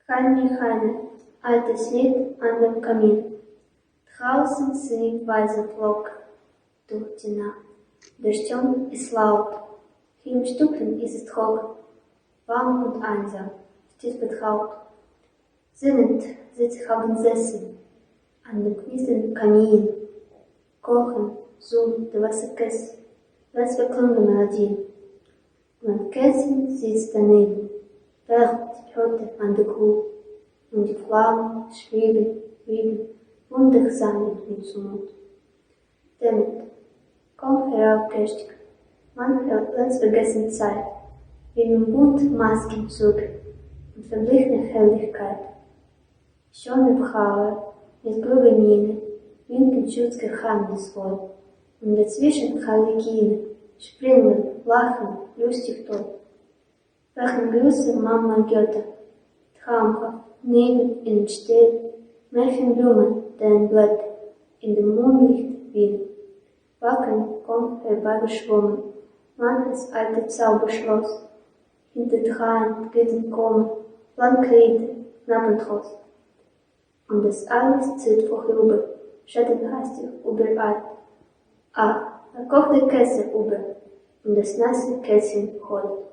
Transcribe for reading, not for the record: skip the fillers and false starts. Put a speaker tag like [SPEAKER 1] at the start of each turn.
[SPEAKER 1] Heine, Heine, altes Lied an dem Kamin. Draußen singt weißer Flock durch die Nacht. Der Sturm ist laut, vielen Stücken ist es trocken, warm und einsam, steht betraut. Sinnend sitzt ich auf dem Sessel, an dem knisternden Kamin. Kochen, summt der Wasserkessel, weiß verklungene Melodien. Mein Kästchen sitzt daneben, während ich hörte an der Grube, und die Flammen schweben, wundersam mit mir zumut. Damit, komm herauf, Kästchen, man lässt vergessen Zeit, wie im Bund Masken zog und verblichene Helligkeit. Schöne Braue mit grüben Miene winken Schutz geheimnisvoll, und dazwischen Harlekine springen, lachen, lustig tot. Welchen Grüße Mama Goethe, traumhaft, neben ihnen steht, Märchenblumen, deren Blätter in dem Mondlicht wiegen. Wacken kommt herbeigeschwommen, manches alte Zauberschloss, hinter Dreien Gittern kommen, Landkriege, Knappentrost. Und das alles zieht vorüber, Schatten hastig überall. Ah, da kocht der Kessel über, und das nasse Kästchen rollt.